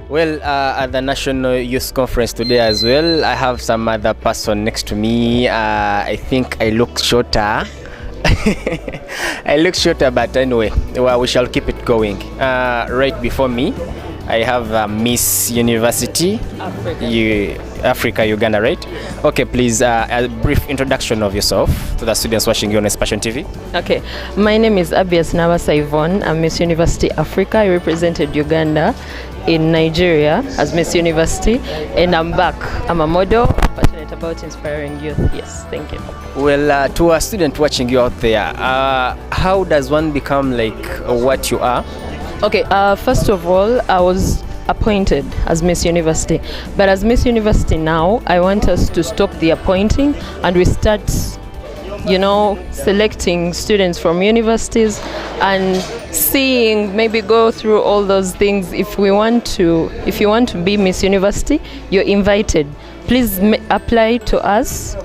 Well, at the National Youth Conference today as well, I have some other person next to me. I think I look shorter. I look shorter, but anyway, well, we shall keep it going. Right before me, I have Miss University Africa, Uganda, right? Okay, please, a brief introduction of yourself to the students watching you on Expression TV. Okay, my name is Abias Nabasa Yvonne. I'm Miss University Africa. I represented Uganda in Nigeria as Miss University, and I'm back. I'm a model, passionate about inspiring youth. Yes, thank you. Well, to a student watching you out there, how does one become like what you are? Okay, first of all, I was appointed as Miss University, but as Miss University now, I want us to stop the appointing and we start, selecting students from universities and seeing, maybe go through all those things. If you want to be Miss University, you're invited. Please apply to us.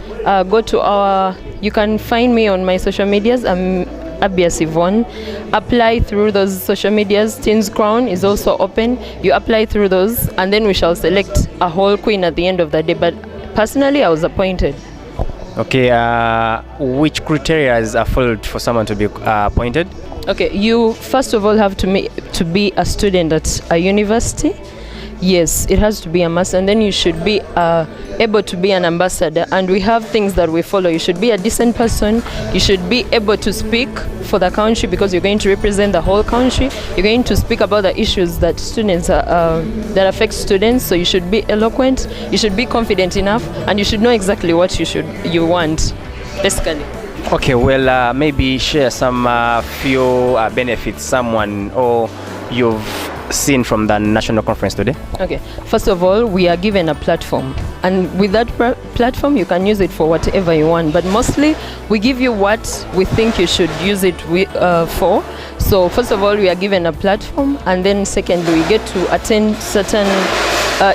Go to you can find me on my social medias. I'm Abias Yvonne. Apply through those social medias. Teens Crown is also open. You apply through those, and then we shall select a whole queen at the end of the day. But personally, I was appointed. Okay, which criteria are followed for someone to be appointed? Okay, you first of all have to be a student at a university. Yes, it has to be a must, and then you should be able to be an ambassador, and we have things that we follow. You should be a decent person. You should be able to speak for the country because you're going to represent the whole country. You're going to speak about the issues that that affect students. So you should be eloquent. You should be confident enough, and you should know exactly what you want, basically. Okay, well, maybe share some few benefits someone or you've seen from the national conference today. Okay, first of all, we are given a platform, and with that platform you can use it for whatever you want, but mostly we give you what we think you should use it for. So first of all, we are given a platform, and then secondly, we get to attend certain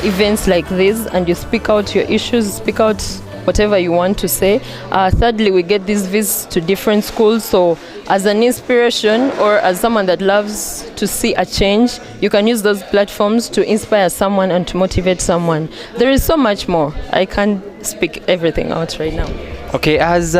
events like this, and you speak out your issues, speak out whatever you want to say. Thirdly, we get these visits to different schools. So as an inspiration or as someone that loves to see a change, you can use those platforms to inspire someone and to motivate someone. There is so much more. I can't speak everything out right now. Okay, as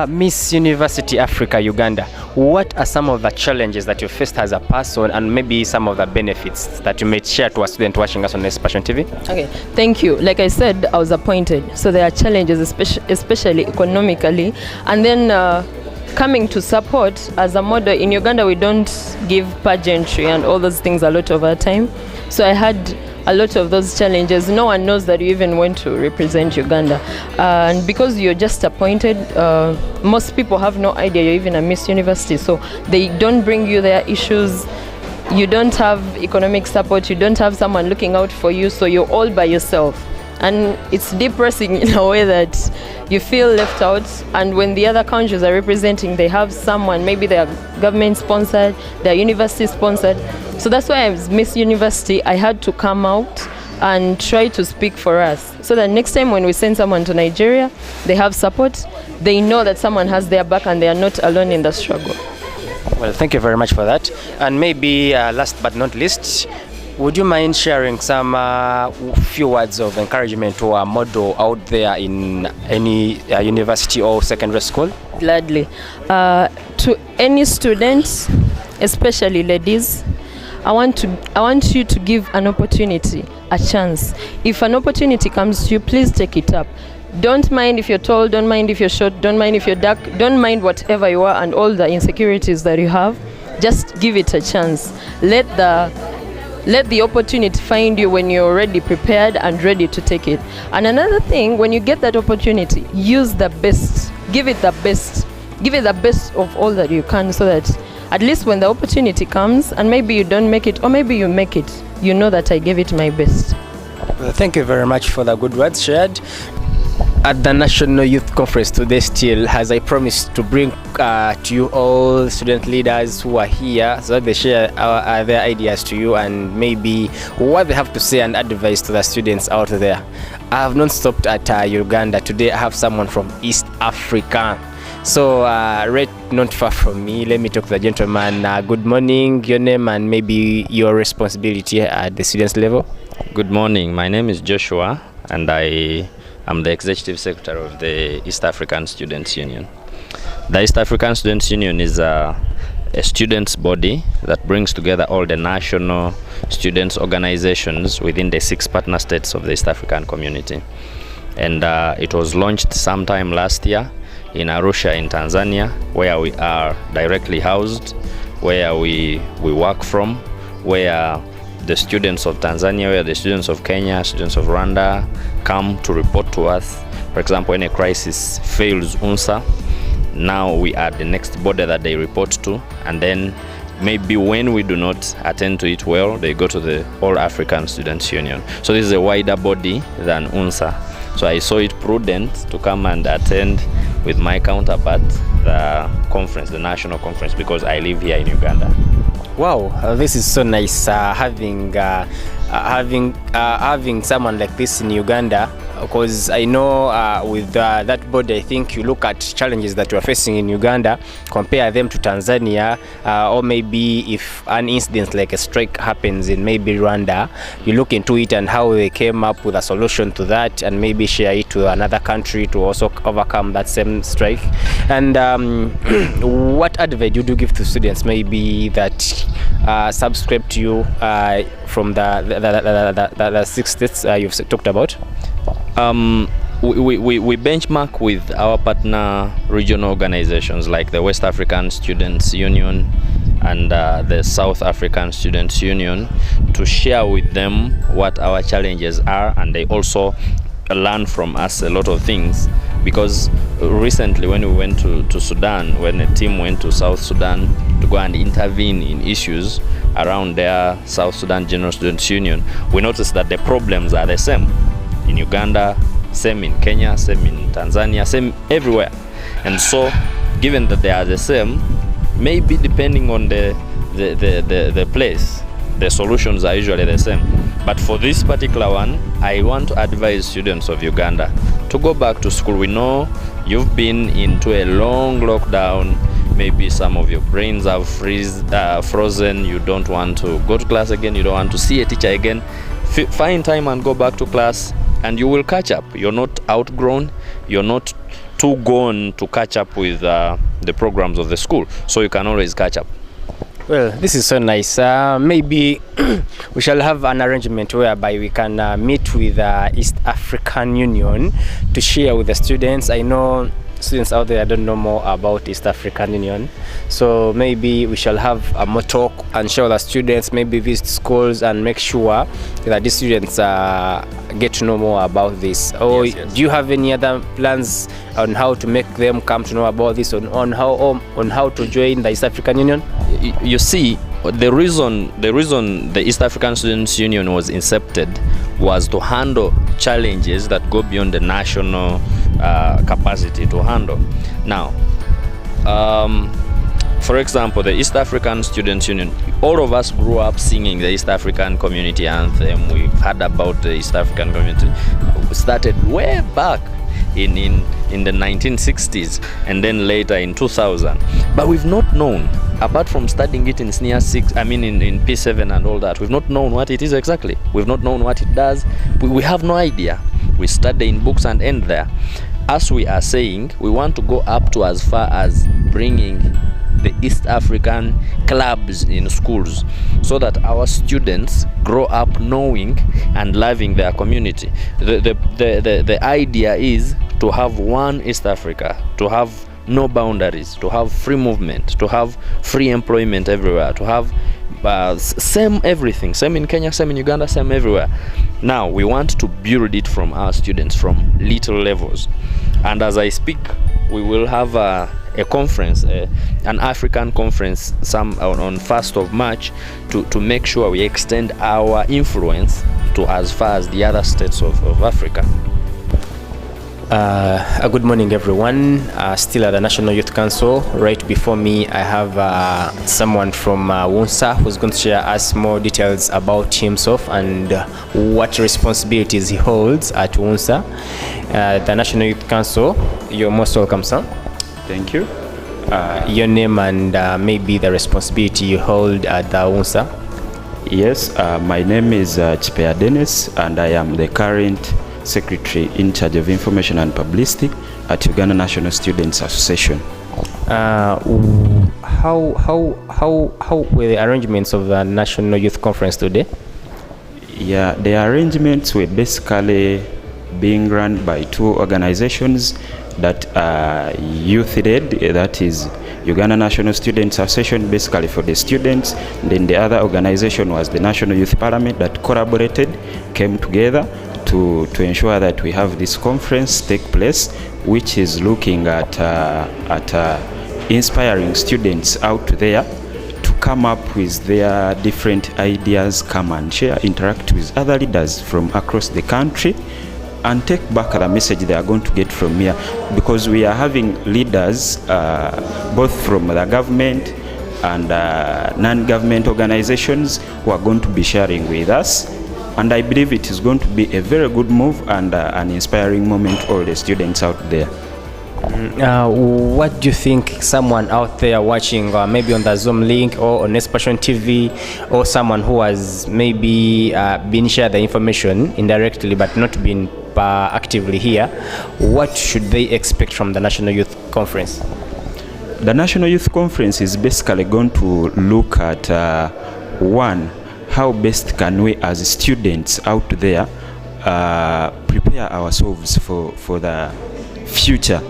Miss University Africa Uganda, what are some of the challenges that you faced as a person, and maybe some of the benefits that you may share to a student watching us on Expression TV? Okay, thank you. Like I said, I was appointed, so there are challenges, especially economically, and then coming to support as a model. In Uganda, we don't give pageantry and all those things a lot of our time, so I had a lot of those challenges. No one knows that you even went to represent Uganda, and because you're just appointed, most people have no idea you're even a Miss University, so they don't bring you their issues. You don't have economic support, you don't have someone looking out for you, so you're all by yourself, and it's depressing in a way that you feel left out. And when the other countries are representing, they have someone, maybe they are government sponsored, they are university sponsored. So that's why as Miss University, I had to come out and try to speak for us, so that next time when we send someone to Nigeria, they have support, they know that someone has their back and they are not alone in the struggle. Well, thank you very much for that. And maybe last but not least, would you mind sharing some few words of encouragement to a model out there in any university or secondary school? Gladly. To any students, especially ladies, I want you to give an opportunity, a chance. If an opportunity comes to you, please take it up. Don't mind if you're tall, don't mind if you're short, don't mind if you're dark, don't mind whatever you are and all the insecurities that you have. Just give it a chance. Let the opportunity find you when you're already prepared and ready to take it. And another thing, when you get that opportunity, use the best. Give it the best. Give it the best of all that you can, so that at least when the opportunity comes, and maybe you don't make it, or maybe you make it, you know that I gave it my best. Well, thank you very much for the good words shared. At the National Youth Conference today still, as I promised to bring to you all student leaders who are here, so that they share their ideas to you and maybe what they have to say and advice to the students out there. I have not stopped at Uganda. Today I have someone from East Africa. So right not far from me, let me talk to the gentleman. Good morning, your name and maybe your responsibility at the students level. Good morning. My name is Joshua, and I am the Executive Secretary of the East African Students Union. The East African Students Union is a students' body that brings together all the national students' organizations within the 6 partner states of the East African community. And it was launched sometime last year in Arusha in Tanzania, where we are directly housed, where we work from, where the students of Tanzania, where the students of Kenya, students of Rwanda come to report to us. For example, when a crisis fails UNSA, now we are the next body that they report to, and then maybe when we do not attend to it well, they go to the All African Students Union. So this is a wider body than UNSA. So I saw it prudent to come and attend with my counterpart the conference, the national conference, because I live here in Uganda. Wow, this is so nice having someone like this in Uganda, because I know with that body, I think you look at challenges that you are facing in Uganda, compare them to Tanzania, or maybe if an incident like a strike happens in maybe Rwanda, you look into it and how they came up with a solution to that, and maybe share it to another country to also overcome that same strike. And what advice do you give to students maybe that subscribe to you from the 6 states you've talked about? We benchmark with our partner regional organizations like the West African Students Union and the South African Students Union to share with them what our challenges are, and they also learn from us a lot of things. Because recently when we went to Sudan, when a team went to South Sudan to go and intervene in issues around their South Sudan General Students Union, we noticed that the problems are the same in Uganda, same in Kenya, same in Tanzania, same everywhere. And so given that they are the same, maybe depending on the place, the solutions are usually the same. But for this particular one, I want to advise students of Uganda to go back to school. We know you've been into a long lockdown. Maybe some of your brains have frozen. You don't want to go to class again. You don't want to see a teacher again. Find time and go back to class, and you will catch up. You're not outgrown. You're not too gone to catch up with the programs of the school. So you can always catch up. Well, this is so nice. Maybe we shall have an arrangement whereby we can meet with the East African Union to share with the students. I know students out there don't know more about East African Union, so maybe we shall have a more talk and show the students, maybe visit schools and make sure that the students get to know more about this. Or yes. Do you have any other plans on how to make them come to know about this, on how to join the East African Union? You see, the reason the East African Students Union was incepted was to handle challenges that go beyond the national capacity to handle. Now, for example, the East African Students Union, all of us grew up singing the East African Community Anthem. We've heard about the East African Community. We started way back in the 1960s and then later in 2000. But we've not known, apart from studying it in SNIA 6, I mean in P7 and all that, we've not known what it is exactly. We've not known what it does. We have no idea. We study in books and end there. As we are saying, we want to go up to as far as bringing the East African clubs in schools so that our students grow up knowing and loving their community. The idea is to have one East Africa, to have no boundaries, to have free movement, to have free employment everywhere, to have same everything, same in Kenya, same in Uganda, same everywhere. Now we want to build it from our students from little levels, and as I speak we will have a conference, an African conference on 1st of March to make sure we extend our influence to as far as the other states of Africa. Good morning everyone. Still at the National Youth Council. Right before me I have someone from UNSA who's going to share us more details about himself and what responsibilities he holds at UNSA, the National Youth Council. You're most welcome, sir. Thank you. Your name and maybe the responsibility you hold at the UNSA. Yes, my name is Chipea Dennis, and I am the current Secretary in charge of Information and Publicity at Uganda National Students Association. How were the arrangements of the National Youth Conference today? Yeah, the arrangements were basically being run by two organizations that are youth-led, that is Uganda National Students Association, basically for the students. Then the other organization was the National Youth Parliament that collaborated, came together to ensure that we have this conference take place, which is looking at inspiring students out there to come up with their different ideas, come and share, interact with other leaders from across the country, and take back the message they are going to get from here, because we are having leaders both from the government and non-government organizations who are going to be sharing with us, and I believe it is going to be a very good move and an inspiring moment for all the students out there. What do you think someone out there watching, maybe on the Zoom link or on Expression TV, or someone who has maybe been shared the information indirectly but not been actively here, what should they expect from the National Youth Conference? The National Youth Conference is basically going to look at one, how best can we as students out there prepare ourselves for the future.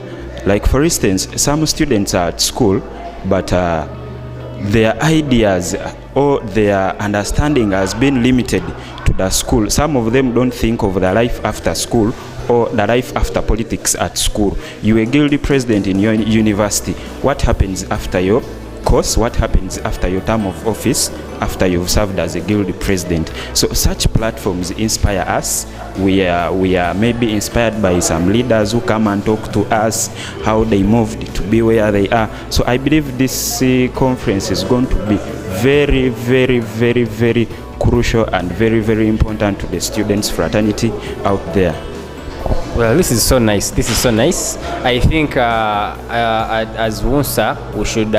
Like for instance, some students are at school, but their ideas or their understanding has been limited to the school. Some of them don't think of the life after school or the life after politics at school. You are a guild president in your university. What happens after your course? What happens after your term of office, after you've served as a guild president? So such platforms inspire us. We are maybe inspired by some leaders who come and talk to us how they moved to be where they are. So I believe this conference is going to be very, very, very, very crucial and very, very important to the students' fraternity out there. Well, this is so nice. This is so nice. I think as WUNSA, we should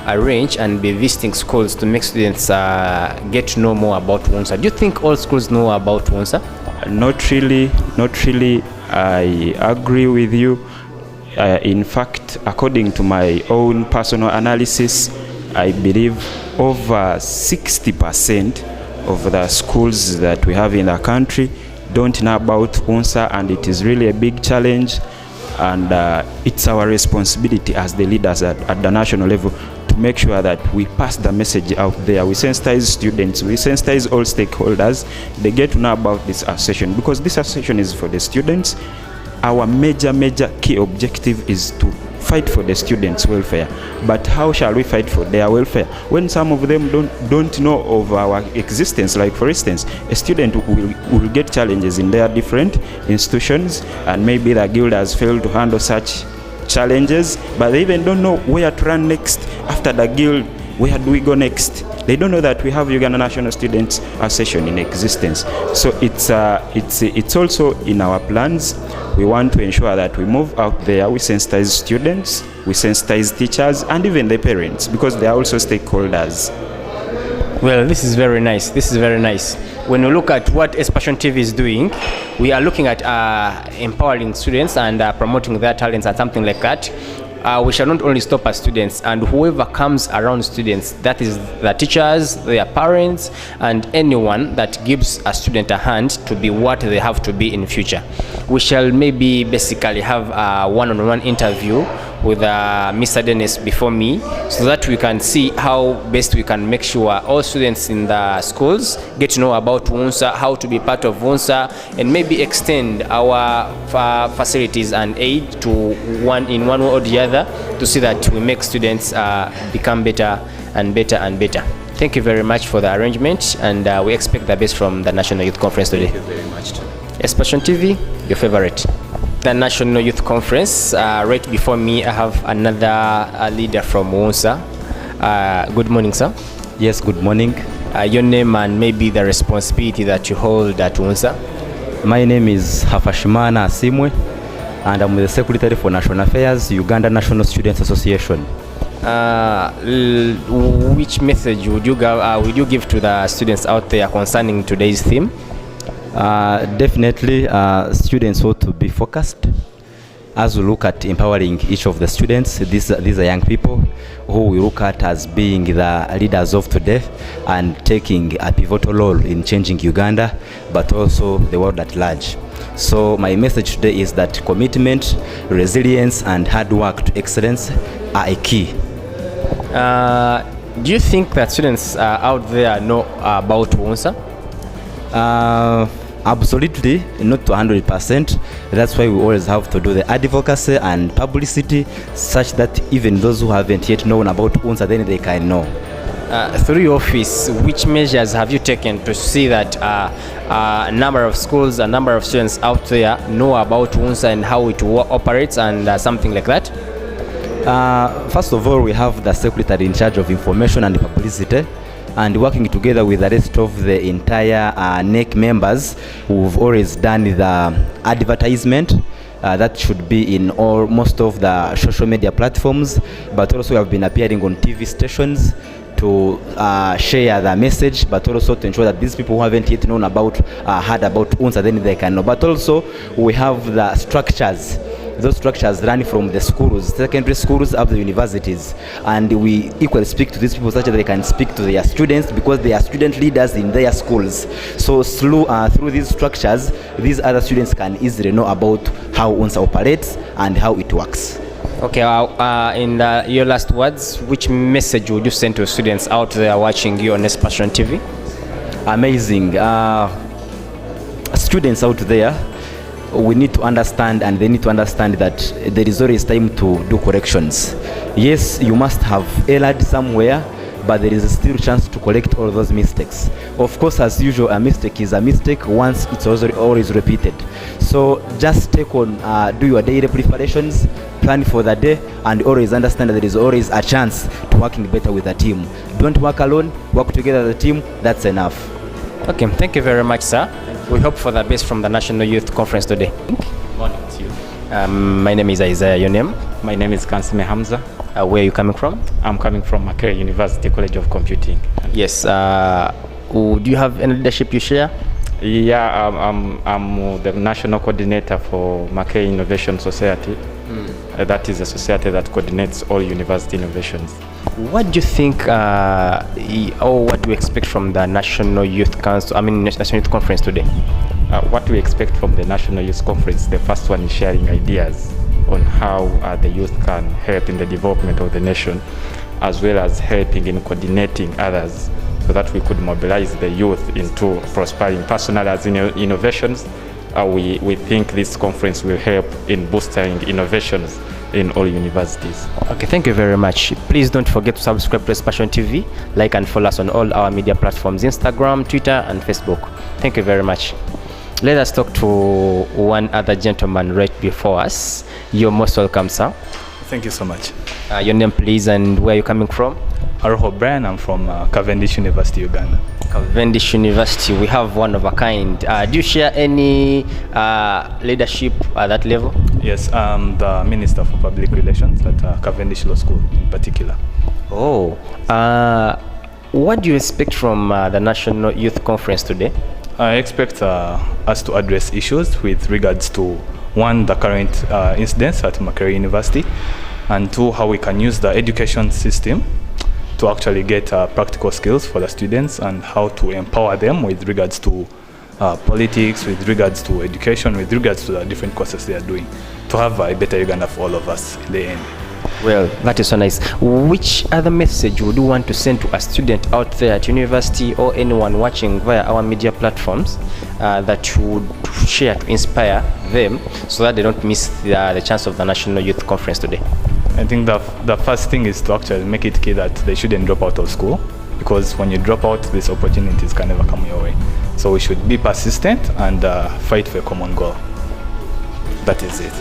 arrange and be visiting schools to make students get to know more about WUNSA. Do you think all schools know about WUNSA? Not really. I agree with you. In fact, according to my own personal analysis, I believe over 60% of the schools that we have in the country don't know about WUNSA, and it is really a big challenge, and it's our responsibility as the leaders at the national level to make sure that we pass the message out there. We sensitize students, we sensitize all stakeholders. They get to know about this association, because this association is for the students. Our major key objective is to fight for the students' welfare. But how shall we fight for their welfare when some of them don't know of our existence? Like for instance, a student will get challenges in their different institutions, and maybe the guild has failed to handle such challenges, but they even don't know where to run next. After the guild, where do we go next? They don't know that we have Uganda National Students Association in existence. So it's also in our plans. We want to ensure that we move out there, we sensitize students, we sensitize teachers, and even the parents, because they are also stakeholders. Well, this is very nice. This is very nice. When you look at what Expression TV is doing, we are looking at empowering students and promoting their talents and something like that. We shall not only stop at students, and whoever comes around students, that is the teachers, their parents, and anyone that gives a student a hand to be what they have to be in future. We shall maybe basically have a one-on-one interview with Mr. Dennis before me, so that we can see how best we can make sure all students in the schools get to know about WUNSA, how to be part of WUNSA, and maybe extend our facilities and aid to one way or the other, to see that we make students become better and better and better. Thank you very much for the arrangement, and we expect the best from the National Youth Conference today. Thank you very much. Expression TV, your favorite. The National Youth Conference. Right before me, I have another leader from WUNSA. Good morning, sir. Yes, good morning. Your name and maybe the responsibility that you hold at WUNSA. My name is Hafashimana Asimwe, and I'm the Secretary for National Affairs, Uganda National Students Association. which message would you give to the students out there concerning today's theme? Definitely, students ought to be focused as we look at empowering each of the students. These are young people who we look at as being the leaders of today and taking a pivotal role in changing Uganda, but also the world at large. So my message today is that commitment, resilience, and hard work to excellence are a key. Do you think that students out there know about UNSA? Absolutely, not to 100%. That's why we always have to do the advocacy and publicity such that even those who haven't yet known about UNSA, then they can know. Through your office, which measures have you taken to see that a number of schools, a number of students out there know about UNSA and how it operates and something like that? First of all, we have the secretary in charge of information and publicity, and working together with the rest of the entire NEC members, we've always done the advertisement that should be in most of the social media platforms, but also we have been appearing on TV stations to share the message, but also to ensure that these people who haven't yet known about, heard about UNSA, then they can know. But also we have the structures. Those structures run from the schools, secondary schools up to the universities, and we equally speak to these people such that they can speak to their students because they are student leaders in their schools. So through these structures, these other students can easily know about how UNSA operates and how it works. Okay, in your last words, which message would you send to students out there watching you on Next Passion TV? Amazing. Students out there, we need to understand, and they need to understand that there is always time to do corrections. Yes, you must have erred somewhere, but there is still chance to correct all those mistakes. Of course, as usual, a mistake is a mistake once it's always repeated. So just take on, do your daily preparations, plan for the day, and always understand that there is always a chance to working better with a team. Don't work alone, work together as a team. That's enough. Okay, thank you very much, sir. We hope for the best from the National Youth Conference today. Morning to you. My name is Isaiah. Your name? My name is Kansime Hamza. Where are you coming from? I'm coming from Makerere University College of Computing. Yes. Do you have any leadership you share? Yeah, I'm the national coordinator for Makerere Innovation Society. That is a society that coordinates all university innovations. What do you think, or what do you expect from the National Youth Council? National Youth Conference today? What we expect from the National Youth Conference, the first one is sharing ideas on how the youth can help in the development of the nation, as well as helping in coordinating others, so that we could mobilize the youth into prospering personal as innovations. We think this conference will help in boosting innovations in all universities. Okay, thank you very much. Please don't forget to subscribe to Next Passion TV, like and follow us on all our media platforms, Instagram, Twitter, and Facebook. Thank you very much. Let us talk to one other gentleman right before us. You're most welcome, sir. Thank you so much. Your name, please, and where are you coming from? Aroho Brian, I'm from Cavendish University, Uganda. Cavendish University, we have one of a kind. Do you share any leadership at that level? Yes, I'm the Minister for Public Relations at Cavendish Law School in particular. Oh, what do you expect from the National Youth Conference today? I expect us to address issues with regards to, one, the current incidents at Makerere University, and two, how we can use the education system to actually get practical skills for the students and how to empower them with regards to politics, with regards to education, with regards to the different courses they are doing, to have a better Uganda for all of us in the end. Well, that is so nice. Which other message would you want to send to a student out there at university or anyone watching via our media platforms that you would share to inspire them so that they don't miss the chance of the National Youth Conference today? I think the first thing is to actually make it clear that they shouldn't drop out of school, because when you drop out, these opportunities can never come your way. So we should be persistent and fight for a common goal. That is it.